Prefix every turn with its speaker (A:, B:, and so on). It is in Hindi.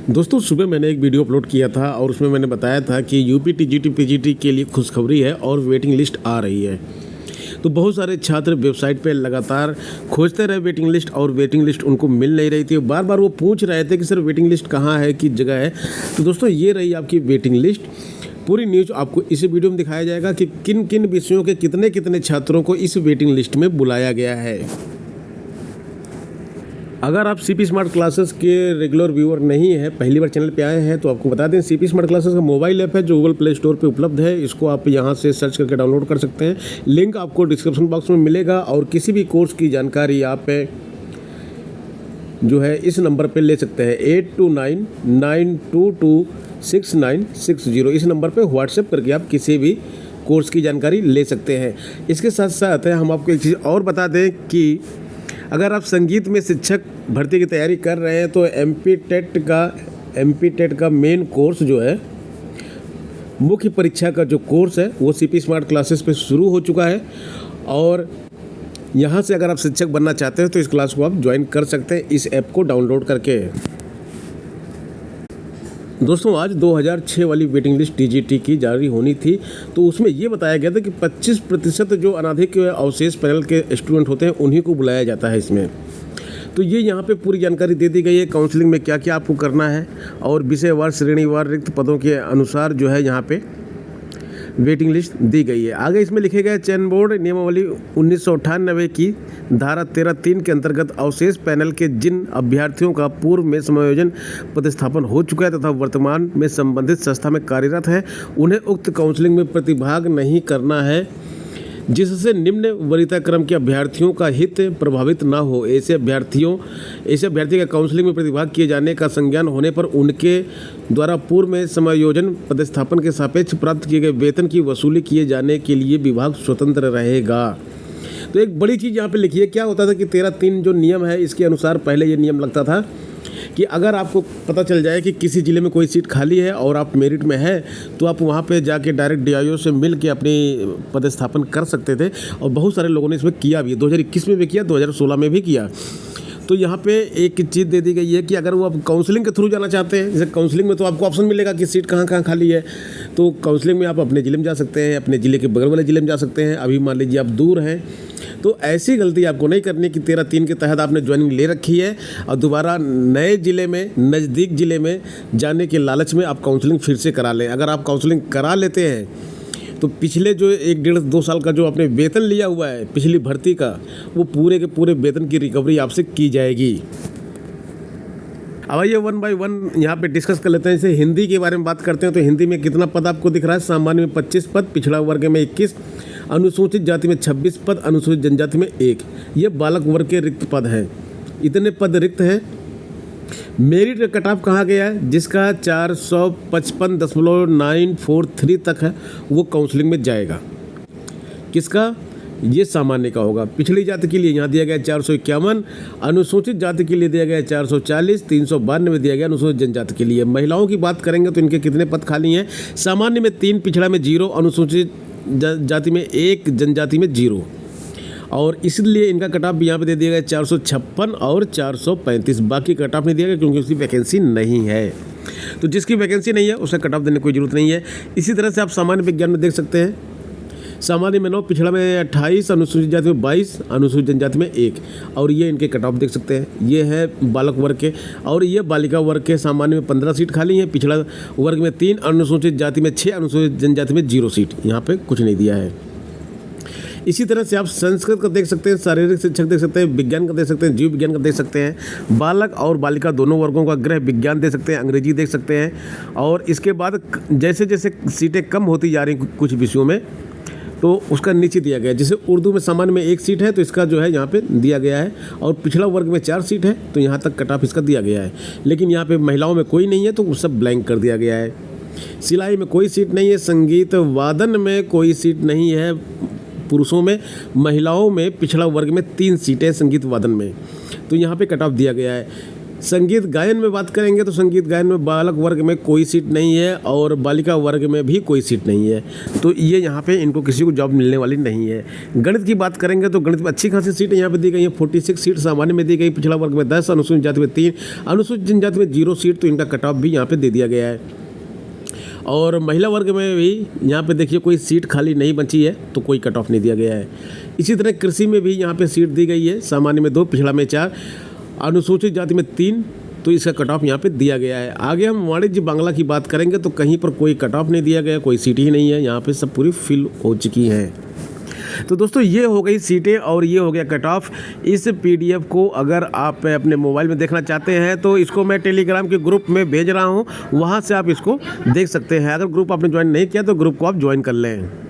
A: दोस्तों सुबह मैंने एक वीडियो अपलोड किया था और उसमें मैंने बताया था कि यूपी टीजीटी पीजीटी के लिए खुशखबरी है और वेटिंग लिस्ट आ रही है। तो बहुत सारे छात्र वेबसाइट पे लगातार खोजते रहे वेटिंग लिस्ट और वेटिंग लिस्ट उनको मिल नहीं रही थी। बार बार वो पूछ रहे थे कि सर वेटिंग लिस्ट कहाँ है, किस जगह है। तो दोस्तों ये रही आपकी वेटिंग लिस्ट। पूरी न्यूज़ आपको इस वीडियो में दिखाया जाएगा कि किन किन विषयों के कितने कितने छात्रों को इस वेटिंग लिस्ट में बुलाया गया है। अगर आप सीपी स्मार्ट क्लासेस के रेगुलर व्यूअर नहीं है, पहली बार चैनल पे आए हैं, तो आपको बता दें सीपी स्मार्ट क्लासेस का मोबाइल ऐप है जो गूगल प्ले स्टोर पे उपलब्ध है। इसको आप यहां से सर्च करके डाउनलोड कर सकते हैं। लिंक आपको डिस्क्रिप्शन बॉक्स में मिलेगा और किसी भी कोर्स की जानकारी आप जो है इस नंबर पे ले सकते हैं 8299226960। इस नंबर पे व्हाट्सएप करके आप किसी भी कोर्स की जानकारी ले सकते हैं। इसके साथ साथ हम आपको एक चीज़ और बता दें कि अगर आप संगीत में शिक्षक भर्ती की तैयारी कर रहे हैं तो एमपी टेट का मेन कोर्स जो है, मुख्य परीक्षा का जो कोर्स है वो सीपी स्मार्ट क्लासेस पे शुरू हो चुका है। और यहाँ से अगर आप शिक्षक बनना चाहते हैं तो इस क्लास को आप ज्वाइन कर सकते हैं इस ऐप को डाउनलोड करके। दोस्तों आज 2006 वाली वेटिंग लिस्ट टीजीटी की जारी होनी थी, तो उसमें ये बताया गया था कि 25% जो अनाधिक अवशेष पैनल के स्टूडेंट होते हैं उन्हीं को बुलाया जाता है इसमें। तो ये यहाँ पे पूरी जानकारी दे दी गई है काउंसलिंग में क्या क्या आपको करना है और विषयवार श्रेणीवार रिक्त पदों के अनुसार जो है यहाँ पे वेटिंग लिस्ट दी गई है। आगे इसमें लिखे गए चयन बोर्ड नियमावली 1998 की धारा 13(3) के अंतर्गत अवशेष पैनल के जिन अभ्यर्थियों का पूर्व में समायोजन प्रतिस्थापन हो चुका है तथा वर्तमान में संबंधित संस्था में कार्यरत है, उन्हें उक्त काउंसलिंग में प्रतिभाग नहीं करना है, जिससे निम्न वरीयता क्रम के अभ्यर्थियों का हित प्रभावित न हो। ऐसे अभ्यर्थी का काउंसलिंग में प्रतिभाग किए जाने का संज्ञान होने पर उनके द्वारा पूर्व में समायोजन पदस्थापन के सापेक्ष प्राप्त किए गए वेतन की वसूली किए जाने के लिए विभाग स्वतंत्र रहेगा। तो एक बड़ी चीज़ यहाँ पे लिखी है। क्या होता था कि 13(3) जो नियम है इसके अनुसार पहले ये नियम लगता था कि अगर आपको पता चल जाए कि किसी ज़िले में कोई सीट खाली है और आप मेरिट में है तो आप वहाँ पे जाके डायरेक्ट डीआईओ से मिल के अपनी पदस्थापन कर सकते थे। और बहुत सारे लोगों ने इसमें किया भी, 2021 में भी किया, 2016 में भी किया। तो यहाँ पे एक चीज़ दे दी गई है कि अगर वो आप काउंसलिंग के थ्रू जाना चाहते हैं, जैसे काउंसलिंग में तो आपको ऑप्शन मिलेगा कि सीट कहाँ कहाँ खाली है, तो काउंसलिंग में आप अपने ज़िले में जा सकते हैं, अपने ज़िले के बगल वाले ज़िले में जा सकते हैं। अभी मान लीजिए आप दूर हैं तो ऐसी गलती आपको नहीं करनी कि 13(3) के तहत आपने ज्वाइनिंग ले रखी है और दोबारा नए ज़िले में, नज़दीक ज़िले में जाने के लालच में आप काउंसलिंग फिर से करा लें। अगर आप काउंसलिंग करा लेते हैं तो पिछले जो 1-1.5-2 साल का जो आपने वेतन लिया हुआ है पिछली भर्ती का, वो पूरे के पूरे वेतन की रिकवरी आपसे की जाएगी। अब आइए 1 बाय 1 यहाँ पे डिस्कस कर लेते हैं। जैसे हिंदी के बारे में बात करते हैं तो हिंदी में कितना पद आपको दिख रहा है? सामान्य में 25 पद, पिछड़ा वर्ग में 21, अनुसूचित जाति में 26 पद, अनुसूचित जनजाति में 1। ये बालक वर्ग के रिक्त पद हैं। इतने पद रिक्त हैं। मेरिट का कट ऑफ कहाँ गया है? जिसका 455.943 तक है वो काउंसलिंग में जाएगा। किसका? ये सामान्य का होगा। पिछड़ी जाति के लिए यहाँ दिया गया 451, अनुसूचित जाति के लिए दिया गया 440, 392 दिया गया अनुसूचित जनजाति के लिए। महिलाओं की बात करेंगे तो इनके कितने पद खाली हैं? सामान्य में 3, पिछड़ा में 0, अनुसूचित जाति में 1, जनजाति में 0। और इसलिए इनका कट ऑफ यहाँ पे दे दिया गया 456 और 435। बाकी कट ऑफ नहीं दिया गया क्योंकि उसकी वैकेंसी नहीं है। तो जिसकी वैकेंसी नहीं है उसका कट ऑफ देने की कोई ज़रूरत नहीं है। इसी तरह से आप सामान्य विज्ञान में देख सकते हैं, सामान्य में 9, पिछड़ा में 28, अनुसूचित जाति में 22, अनुसूचित जनजाति में 1। और ये इनके कट ऑफ देख सकते हैं। ये है बालक वर्ग के। और ये बालिका वर्ग के सामान्य में 15 सीट खाली हैं, पिछड़ा वर्ग में 3, अनुसूचित जाति में 6, अनुसूचित जनजाति में 0 सीट। यहाँ पे कुछ नहीं दिया है। इसी तरह से आप संस्कृत का देख सकते हैं, शारीरिक शिक्षक देख सकते हैं, विज्ञान का देख सकते हैं, जीव विज्ञान का देख सकते हैं, बालक और बालिका दोनों वर्गों का गृह विज्ञान देख सकते हैं, अंग्रेजी देख सकते हैं। और इसके बाद जैसे जैसे सीटें कम होती जा रही कुछ विषयों में तो उसका नीचे दिया गया है। जैसे उर्दू में सामान्य में 1 सीट है तो इसका जो है यहाँ पे दिया गया है। और पिछड़ा वर्ग में 4 सीट है तो यहाँ तक कट ऑफ इसका दिया गया है। लेकिन यहाँ पे महिलाओं में कोई नहीं है तो सब ब्लैंक कर दिया गया है। सिलाई में कोई सीट नहीं है, संगीत वादन में कोई सीट नहीं है पुरुषों में, महिलाओं में पिछड़ा वर्ग में 3 सीटें संगीत वादन में, तो यहाँ पे कट ऑफ दिया गया है। संगीत गायन में बात करेंगे तो संगीत गायन में बालक वर्ग में कोई सीट नहीं है और बालिका वर्ग में भी कोई सीट नहीं है, तो ये यहाँ पे इनको किसी को जॉब मिलने वाली नहीं है। गणित की बात करेंगे तो गणित में अच्छी खासी सीटें यहाँ पे दी गई हैं। 46 सीट सामान्य में दी गई, पिछड़ा वर्ग में 10, अनुसूचित जाति में 3, अनुसूचित जनजाति में 0 सीट, तो इनका कट ऑफ भी यहाँ पे दे दिया गया है। और महिला वर्ग में भी यहाँ पे देखिए कोई सीट खाली नहीं बची है, तो कोई कट ऑफ नहीं दिया गया है। इसी तरह कृषि में भी यहाँ पे सीट दी गई है, सामान्य में 2, पिछड़ा में 4, अनुसूचित जाति में 3, तो इसका कट ऑफ यहाँ पे दिया गया है। आगे हम वाणिज्य बांग्ला की बात करेंगे तो कहीं पर कोई कट ऑफ नहीं दिया गया, कोई सीट ही नहीं है, यहाँ पे सब पूरी फिल हो चुकी हैं। तो दोस्तों ये हो गई सीटें और ये हो गया कट ऑफ। इस पीडीएफ को अगर आप अपने मोबाइल में देखना चाहते हैं तो इसको मैं टेलीग्राम के ग्रुप में भेज रहा हूँ, वहाँ से आप इसको देख सकते हैं। अगर ग्रुप आपने ज्वाइन नहीं किया तो ग्रुप को आप ज्वाइन कर लें।